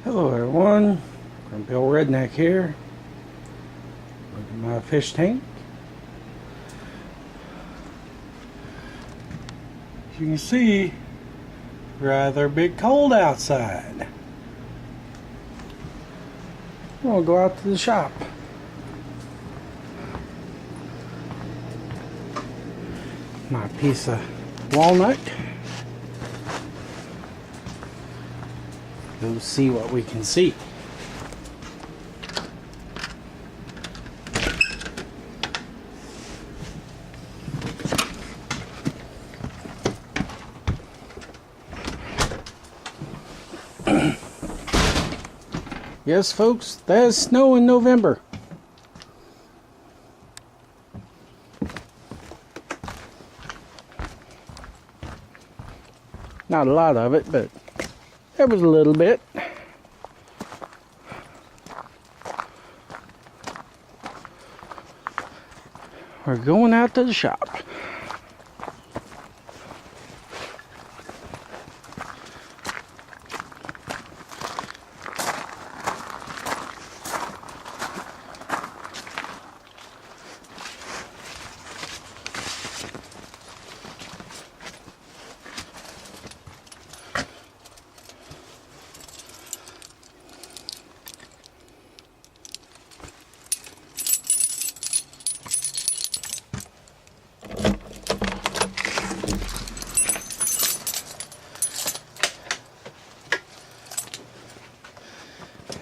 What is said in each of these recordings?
Hello everyone, from Bill Redneck here. Look at my fish tank. As you can see, rather big cold outside. I'm gonna go out to the shop. My piece of walnut. Go see what we can see. Yes, folks, there's snow in November. Not a lot of it, but there was a little bit. We're going out to the shop.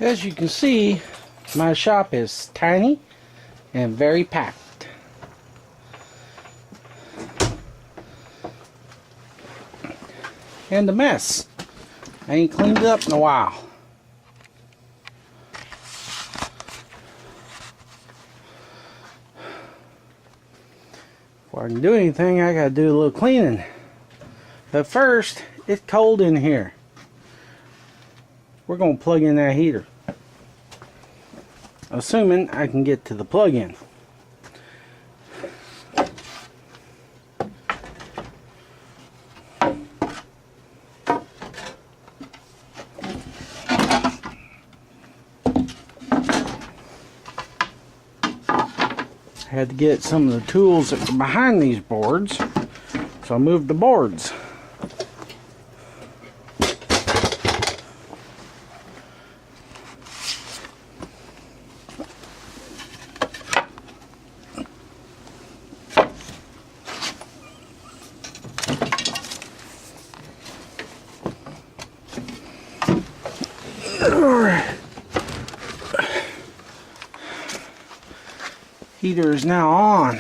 As you can see, my shop is tiny and very packed. And a mess. I ain't cleaned it up in a while. Before I can do anything, I gotta do a little cleaning. But first, it's cold in here. We're gonna plug in that heater. Assuming I can get to the plug-in. I had to get some of the tools that were behind these boards, so I moved the boards. Heater is now on.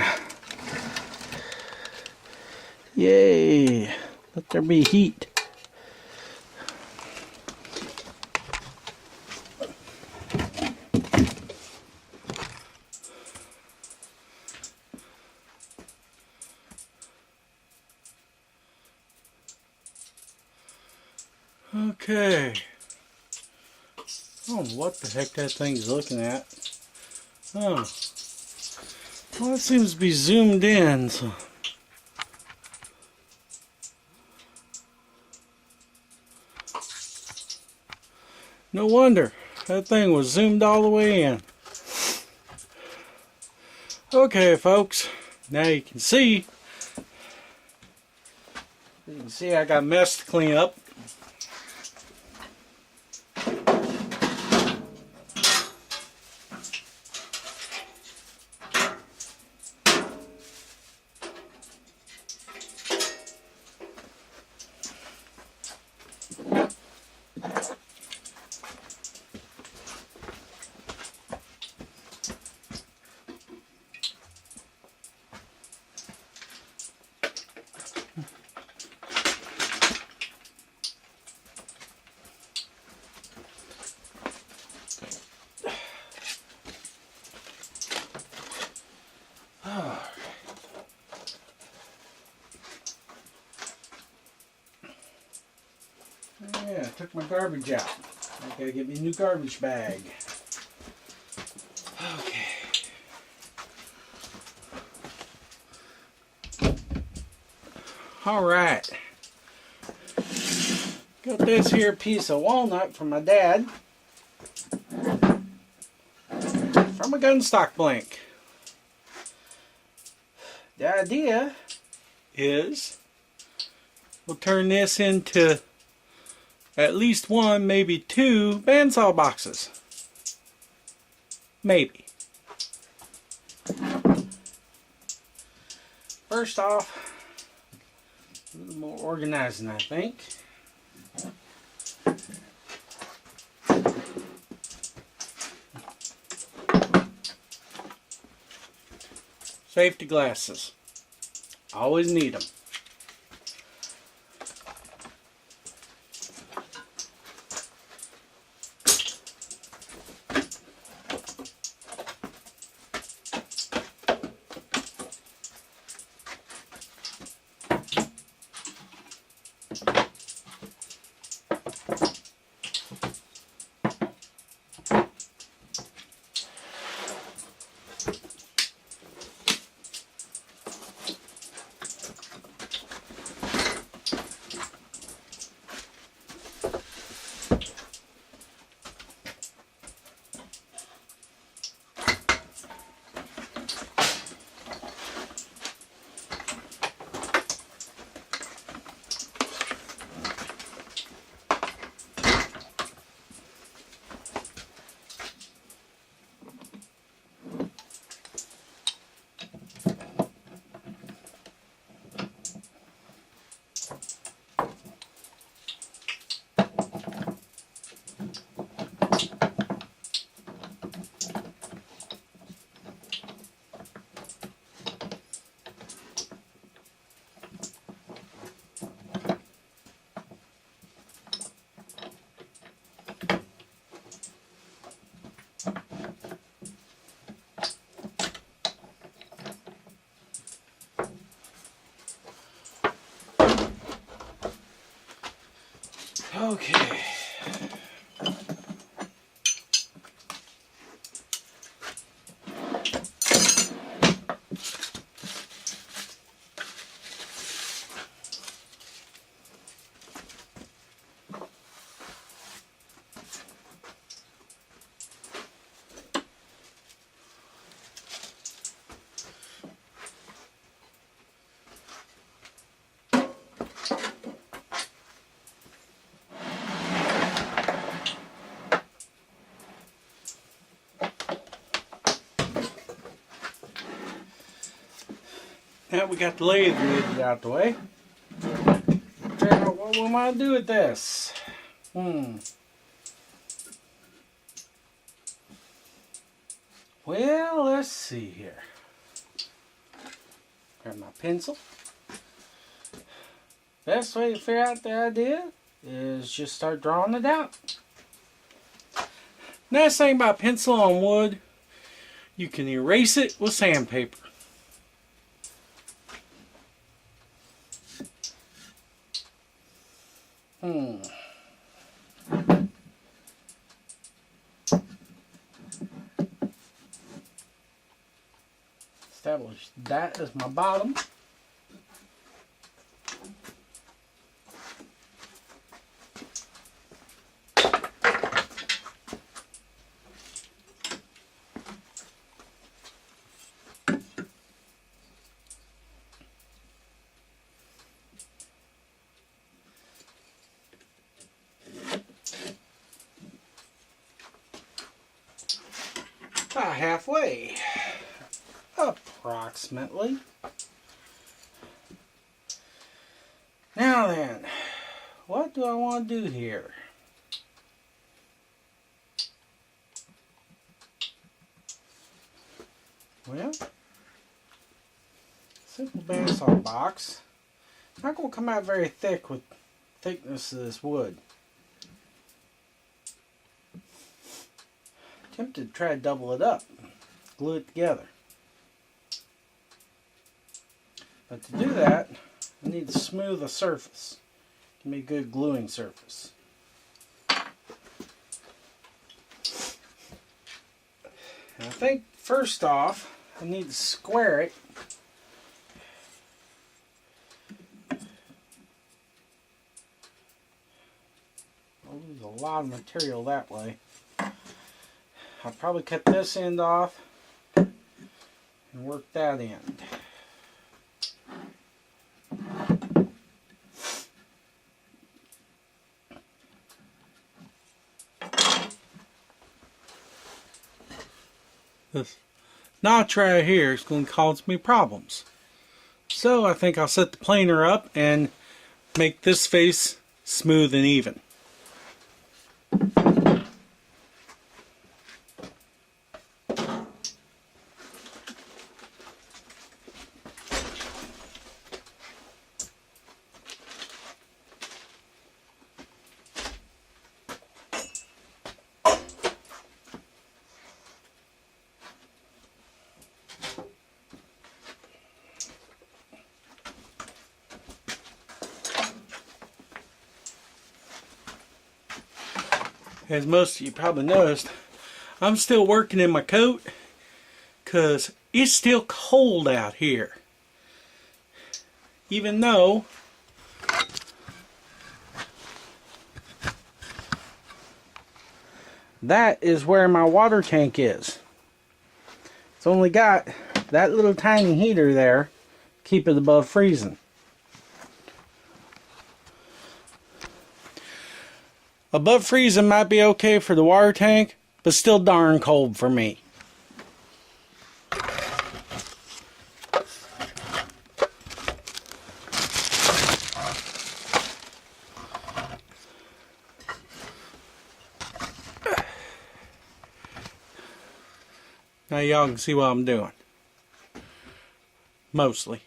Yay! Let there be heat. Okay. I don't know what the heck that thing's looking at. Oh. Well, it seems to be zoomed in, so. No wonder. That thing was zoomed all the way in. Okay, folks. Now you can see. You can see I got mess to clean up. Yeah, I took my garbage out. I gotta get me a new garbage bag. Okay. Alright. Got this here piece of walnut from my dad. from a gun stock blank. The idea is we'll turn this into at least one, maybe two bandsaw boxes. Maybe. First off, a little more organizing, I think. Safety glasses. Always need them. Okay. Now we got the lathe moved out the way. Figure out what we want to do with this. Well, let's see here. Grab my pencil. Best way to figure out the idea is just start drawing it out. Nice thing about pencil on wood, you can erase it with sandpaper. Establish that as my bottom. About halfway, approximately. Now then, what do I want to do here? Well, simple bandsaw box. Not going to come out very thick with thickness of this wood. Tempted to try to double it up, glue it together. But to do that, I need to smooth a surface. Give me a good gluing surface. And I think first off, I need to square it. I'll lose a lot of material that way. I'll probably cut this end off and work that end. This notch right here is going to cause me problems. So I think I'll set the planer up and make this face smooth and even. As most of you probably noticed, I'm still working in my coat because it's still cold out here. Even though that is where my water tank is. It's only got that little tiny heater there to keep it above freezing. Above freezing might be okay for the water tank, but still darn cold for me. Now y'all can see what I'm doing. Mostly.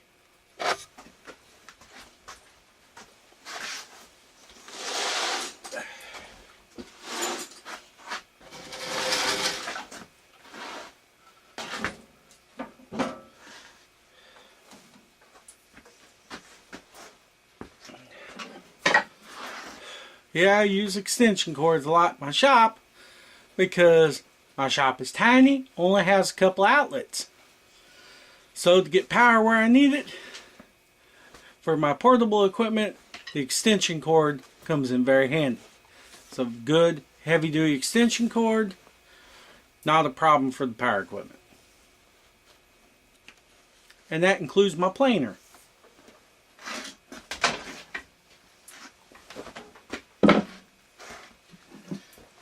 Yeah, I use extension cords a lot in my shop because my shop is tiny, only has a couple outlets. So to get power where I need it, for my portable equipment, the extension cord comes in very handy. It's a good heavy duty extension cord, not a problem for the power equipment. And that includes my planer.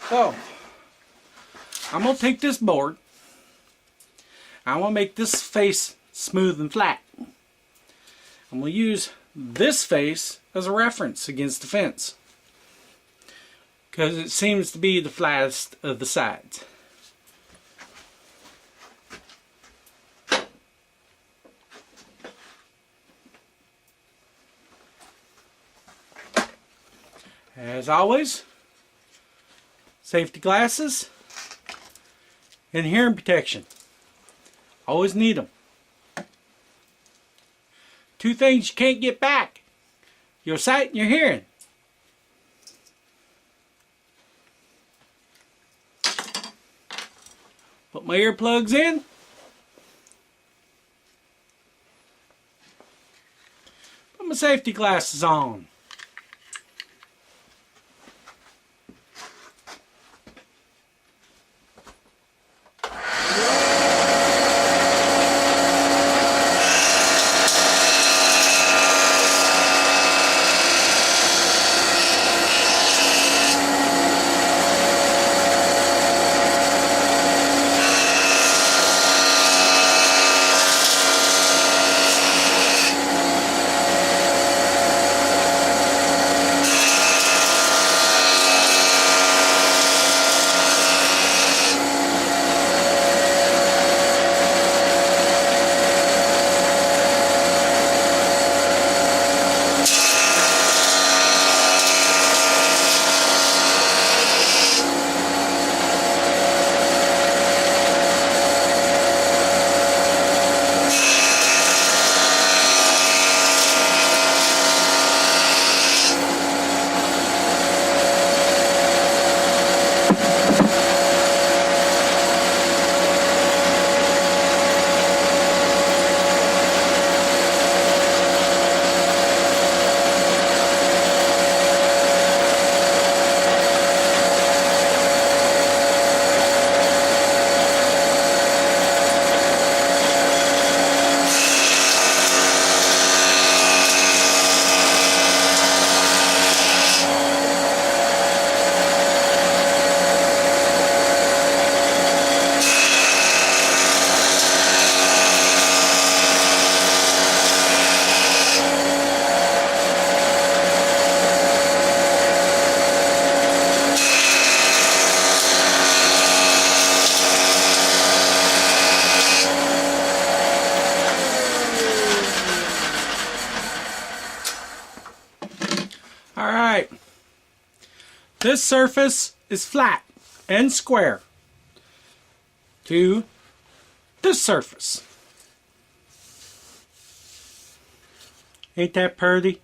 So, I'm going to take this board, I want to make this face smooth and flat. I'm going to use this face as a reference against the fence, because it seems to be the flattest of the sides. As always, safety glasses and hearing protection. Always need them. Two things you can't get back: your sight and your hearing. Put my earplugs in. Put my safety glasses on. This surface is flat and square to this surface. Ain't that pretty?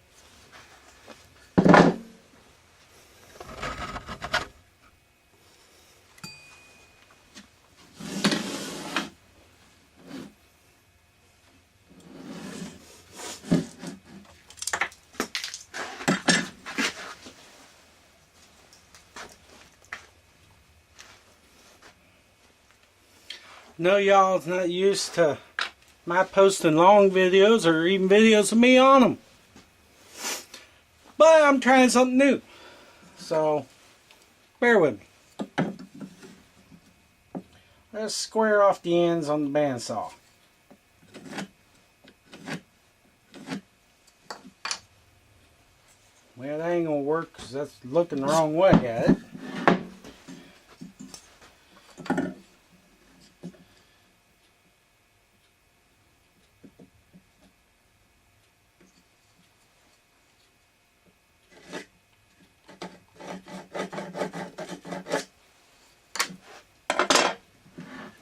No, y'all's not used to my posting long videos or even videos of me on them. But I'm trying something new. So, bear with me. Let's square off the ends on the bandsaw. Well, that ain't gonna work because that's looking the wrong way at it.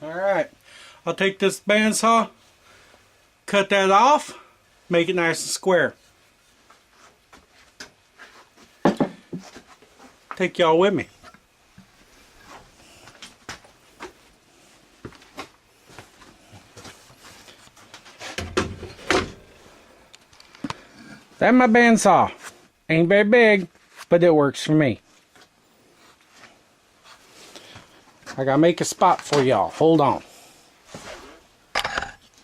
Alright, I'll take this bandsaw, cut that off, make it nice and square. Take y'all with me. That's my bandsaw. Ain't very big, but it works for me. I gotta make a spot for y'all. Hold on.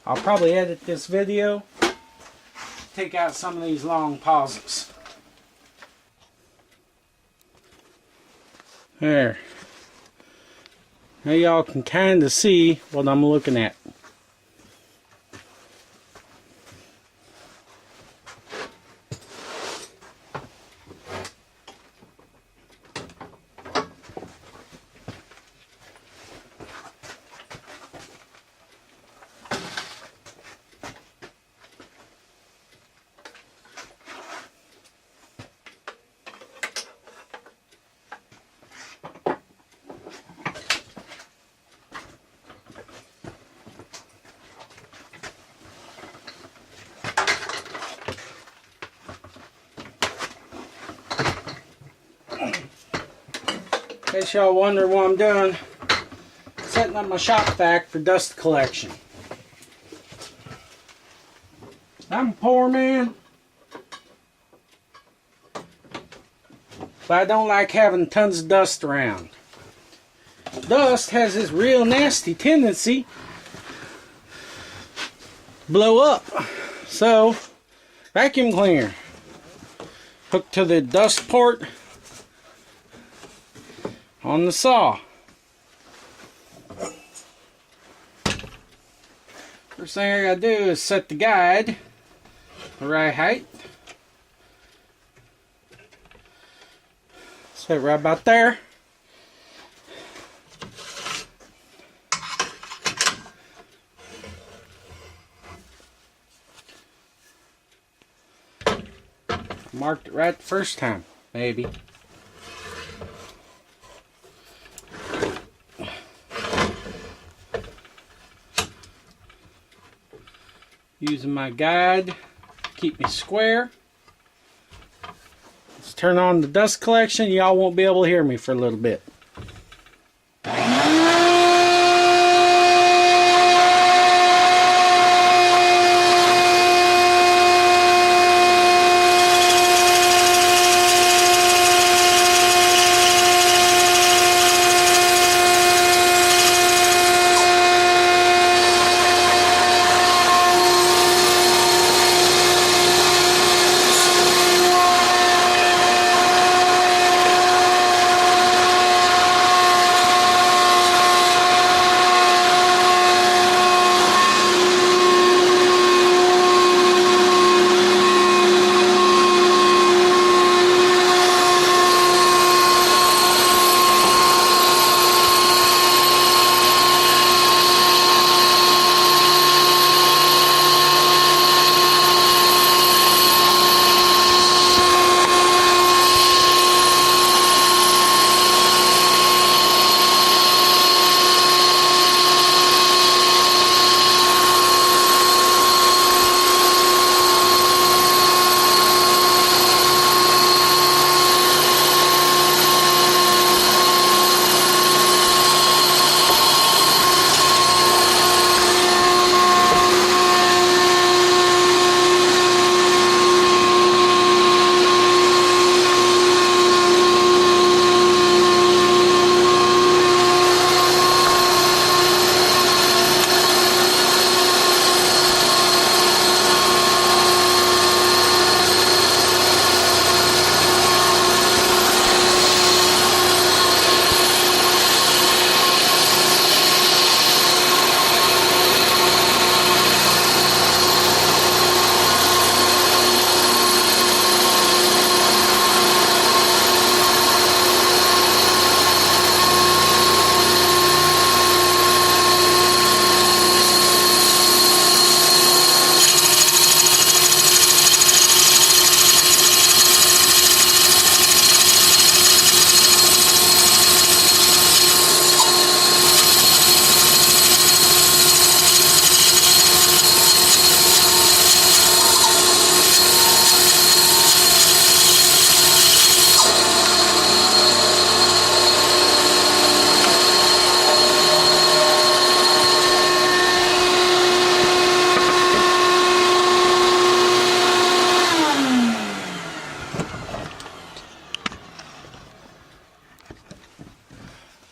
I'll probably edit this video, take out some of these long pauses. There. Now y'all can kind of see what I'm looking at. In case y'all wonder what I'm doing, setting up my shop vac for dust collection. I'm a poor man, but I don't like having tons of dust around. Dust has this real nasty tendency to blow up. So, vacuum cleaner hooked to the dust port on the saw. First thing I gotta do is set the guide the right height. Set it right about there. Marked it right the first time, maybe. Using my guide to keep me square. Let's turn on the dust collection. Y'all won't be able to hear me for a little bit.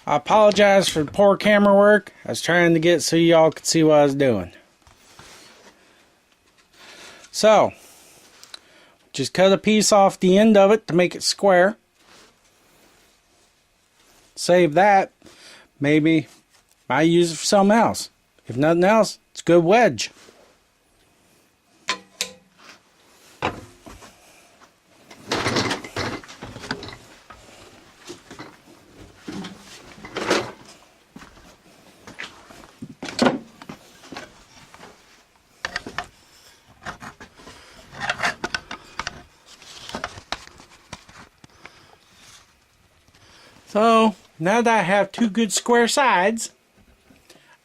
I apologize for the poor camera work. I was trying to get it so y'all could see what I was doing. So, just cut a piece off the end of it to make it square. Save that. Maybe I use it for something else. If nothing else, it's a good wedge. So, now that I have two good square sides,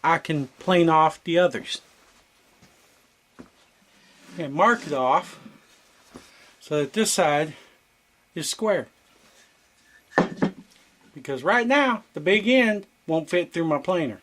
I can plane off the others. And mark it off so that this side is square. Because right now, the big end won't fit through my planer.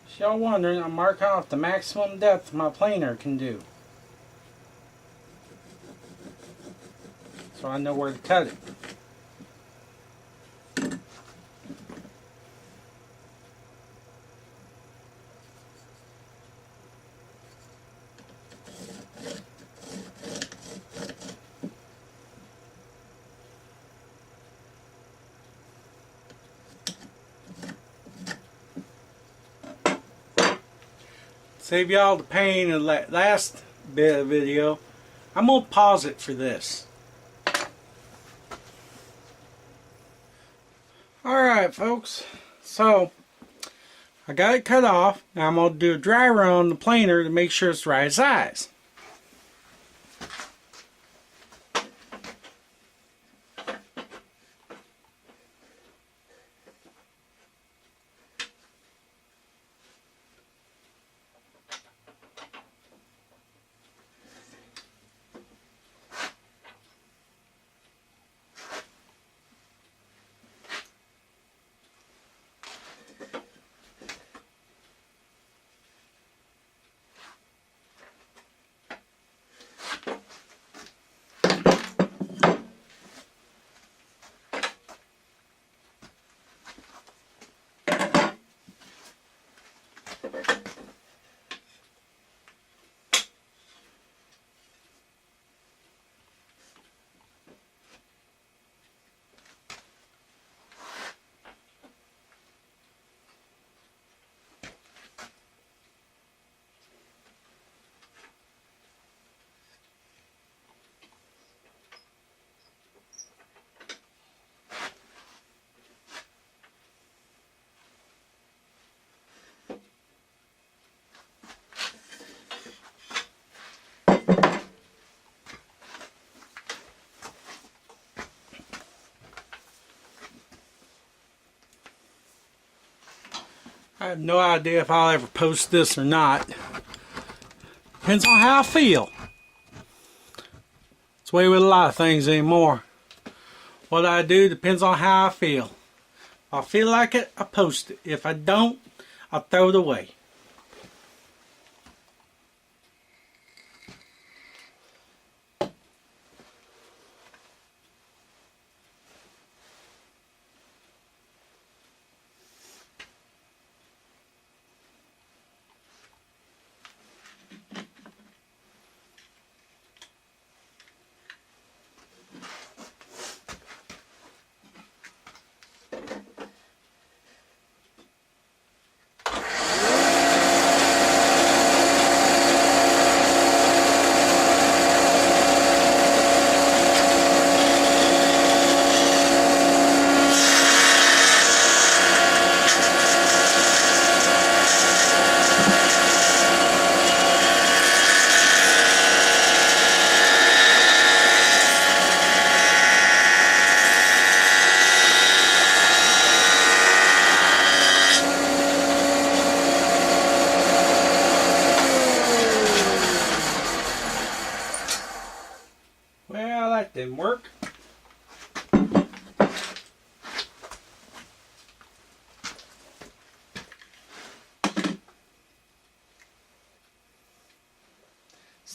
If y'all wondering, I'm marking off the maximum depth my planer can do. So I know where to cut it. Save y'all the pain of the last bit of the video. I'm going to pause it for this. Alright folks, so I got it cut off. Now I'm going to do a dry run on the planer to make sure it's the right size. I have no idea if I'll ever post this or not. Depends on how I feel. It's the way with a lot of things anymore. What I do depends on how I feel. If I feel like it, I post it. If I don't, I'll throw it away.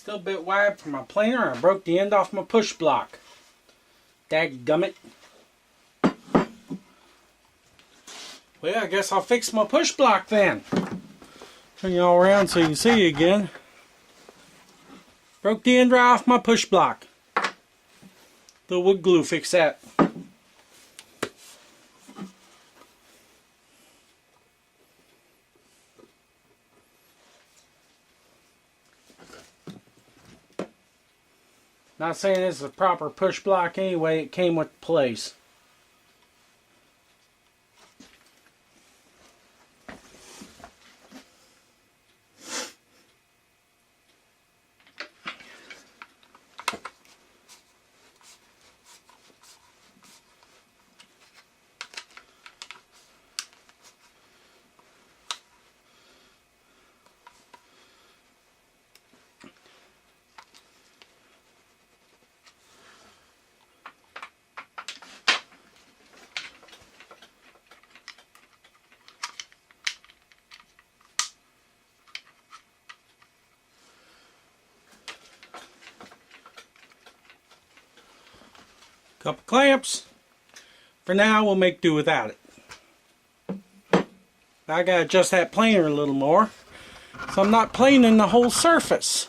Still a bit wide for my planer. I broke the end off my push block. Dadgummit. Well, I guess I'll fix my push block then. Turn you all around so you can see again. Broke the end right off my push block. The wood glue fixed that. Not saying it's a proper push block anyway, it came with the place. Couple clamps. For now, we'll make do without it. I gotta adjust that planer a little more, so I'm not planing the whole surface.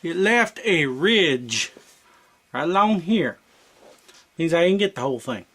It left a ridge right along here. Means I didn't get the whole thing.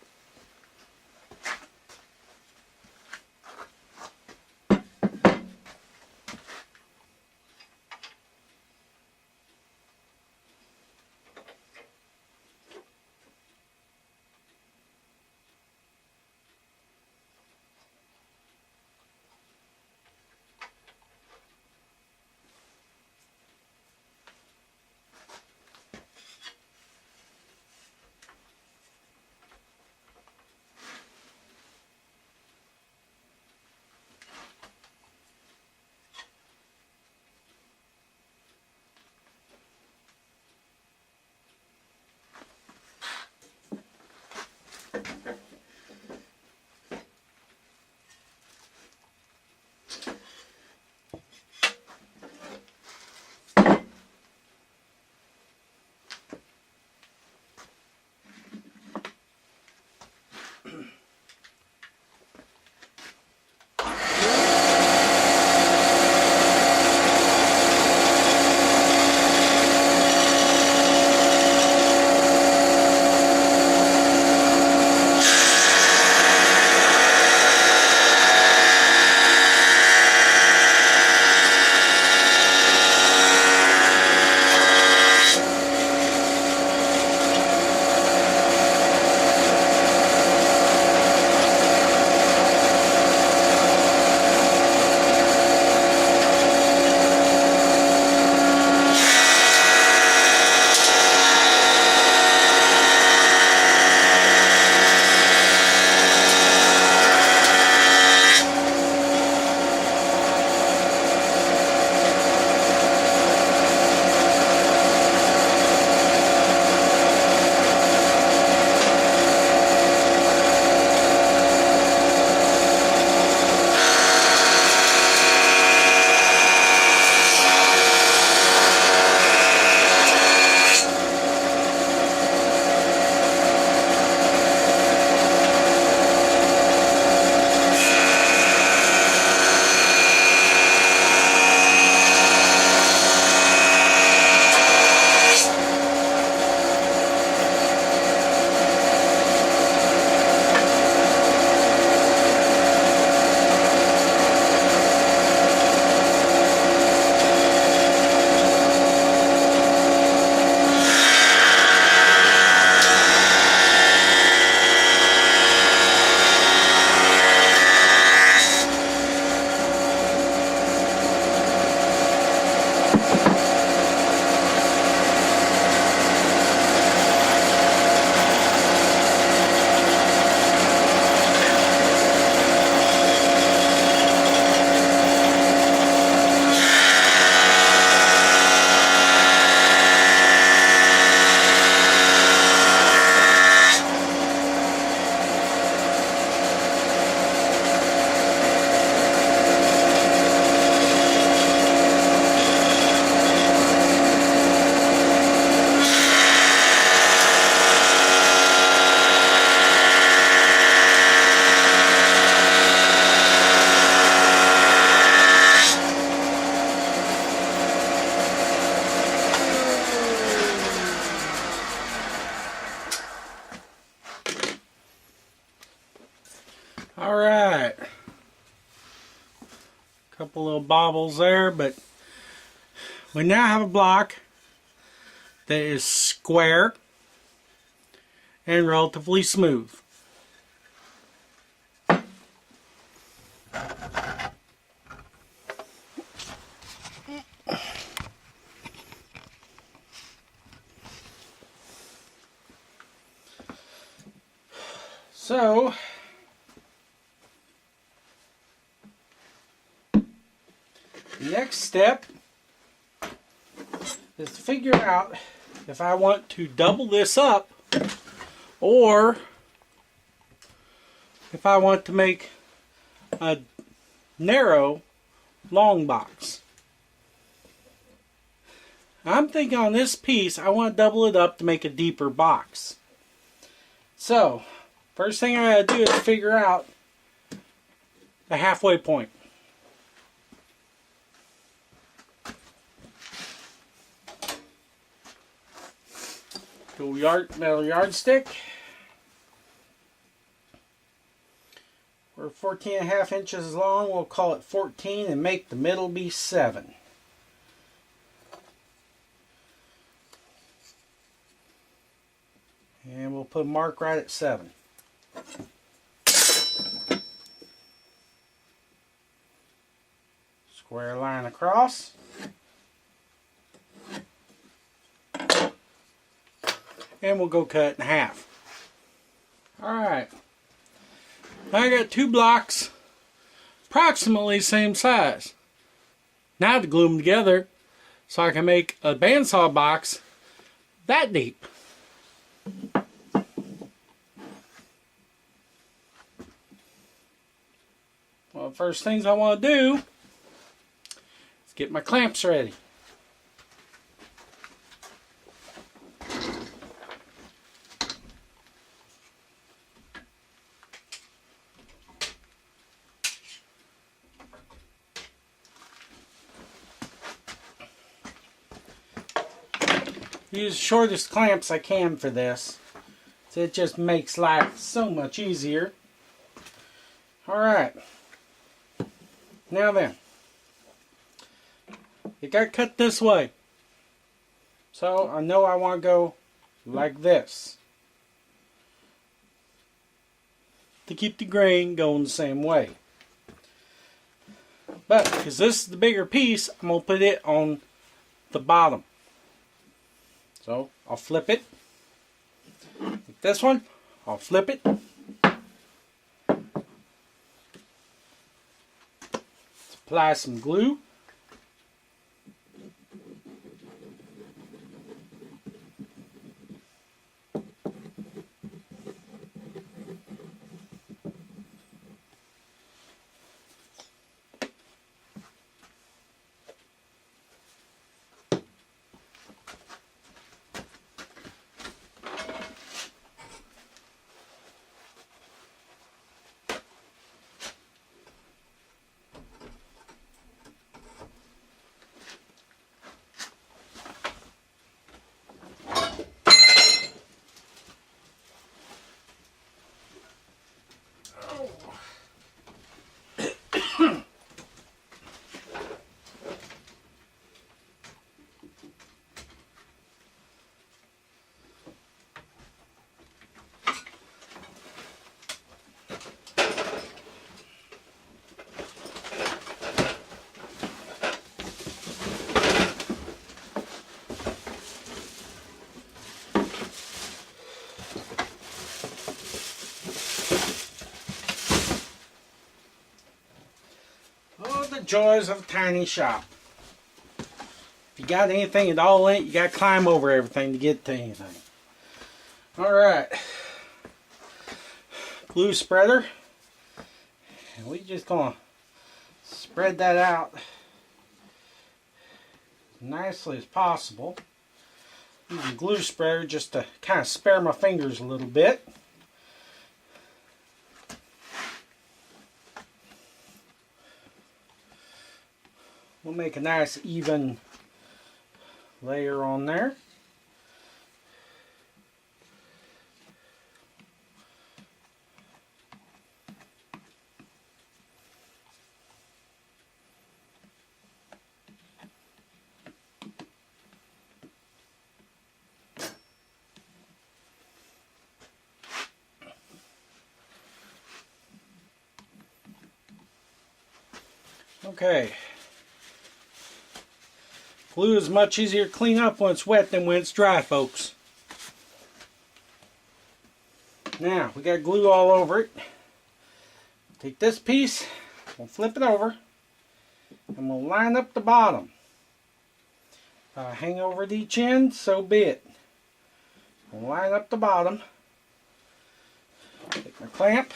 Alright. Couple little bobbles there, but we now have a block that is square and relatively smooth. So, the next step is to figure out if I want to double this up or if I want to make a narrow long box. I'm thinking on this piece I want to double it up to make a deeper box. So, first thing I gotta do is figure out the halfway point. Go metal yardstick. We're 14.5 inches long. We'll call it 14 and make the middle be 7. And we'll put a mark right at 7. Square line across. And we'll go cut it in half. Alright. I got 2 blocks approximately same size. Now I have to glue them together so I can make a bandsaw box that deep. Well, the first things I want to do is get my clamps ready. Use the shortest clamps I can for this. So it just makes life so much easier. Alright. Now then. It got cut this way. So I know I want to go like this. To keep the grain going the same way. But because this is the bigger piece, I'm going to put it on the bottom. So I'll flip it. Like this one, I'll flip it. Apply some glue. Joys of a tiny shop. If you got anything at all in it, you got to climb over everything to get to anything. Alright. Glue spreader. And we just going to spread that out as nicely as possible. Using glue spreader just to kind of spare my fingers a little bit. We'll make a nice even layer on there. Okay. Glue is much easier to clean up when it's wet than when it's dry, folks. Now, we got glue all over it. Take this piece, we'll flip it over, and we'll line up the bottom. If I hang over at each end, so be it. We'll line up the bottom. Take my clamp.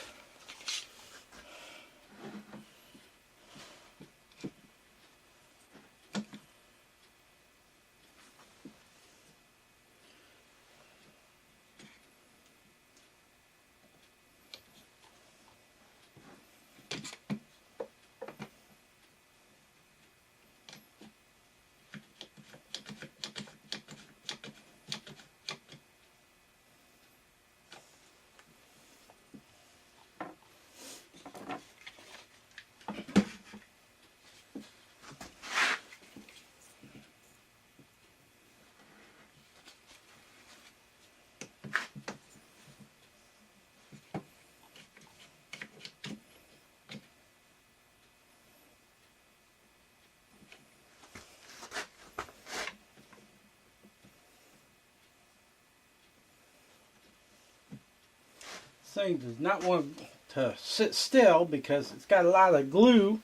This thing does not want to sit still because it's got a lot of glue.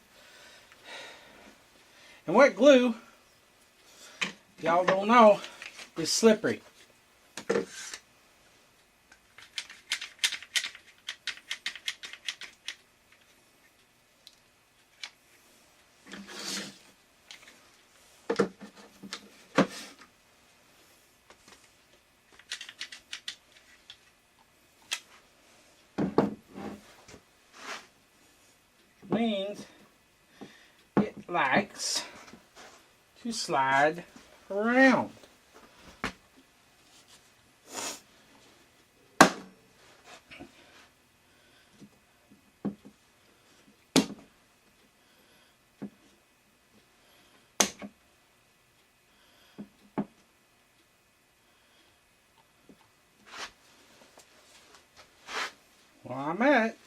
And wet glue, y'all don't know, is slippery. Means it likes to slide around. While I'm at it,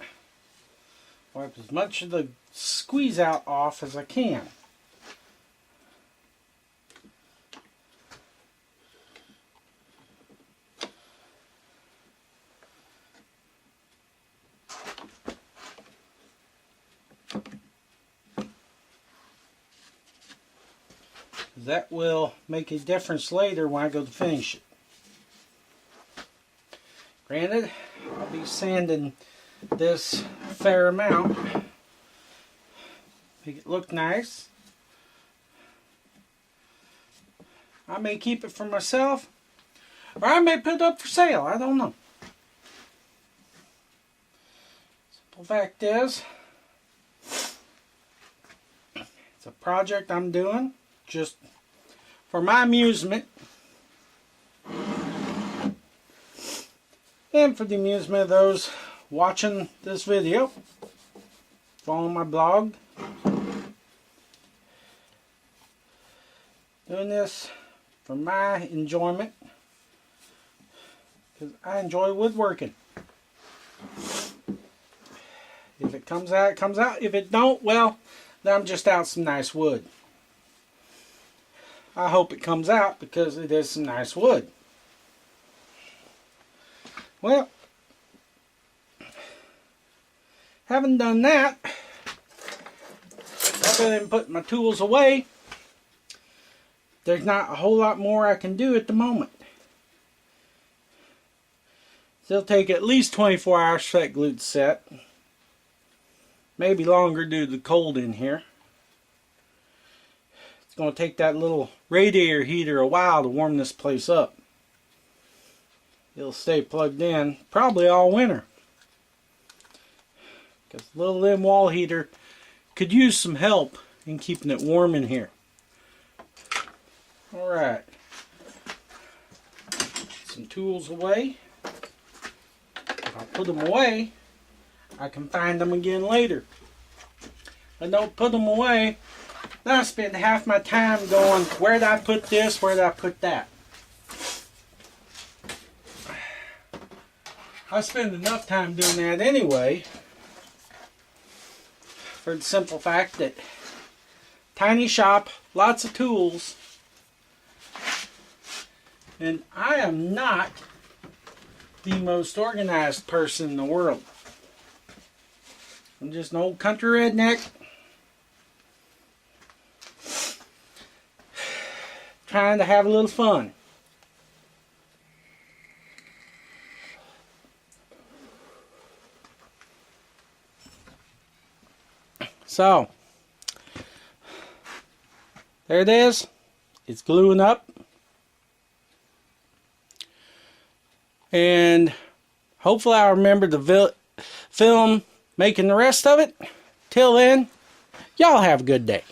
wipe as much of the squeeze out off as I can. That will make a difference later when I go to finish it. Granted, I'll be sanding this a fair amount. Make it look nice. I may keep it for myself, or I may put it up for sale. I don't know. Simple fact is, it's a project I'm doing just for my amusement and for the amusement of those watching this video, following my blog. Doing this for my enjoyment because I enjoy woodworking. If it comes out, it comes out. If it don't, well, then I'm just out some nice wood. I hope it comes out because it is some nice wood. Well, having done that, other than putting my tools away, there's not a whole lot more I can do at the moment. It'll take at least 24 hours for that glue to set. Maybe longer due to the cold in here. It's going to take that little radiator heater a while to warm this place up. It'll stay plugged in probably all winter. Because the little limb wall heater could use some help in keeping it warm in here. Alright. Some tools away. If I put them away, I can find them again later. If I don't put them away, then I spend half my time going, where did I put this, where did I put that? I spend enough time doing that anyway, for the simple fact that tiny shop, lots of tools. And I am not the most organized person in the world. I'm just an old country redneck. Trying to have a little fun. So, there it is. It's gluing up. And hopefully I'll remember to film making the rest of it. Till then, y'all have a good day.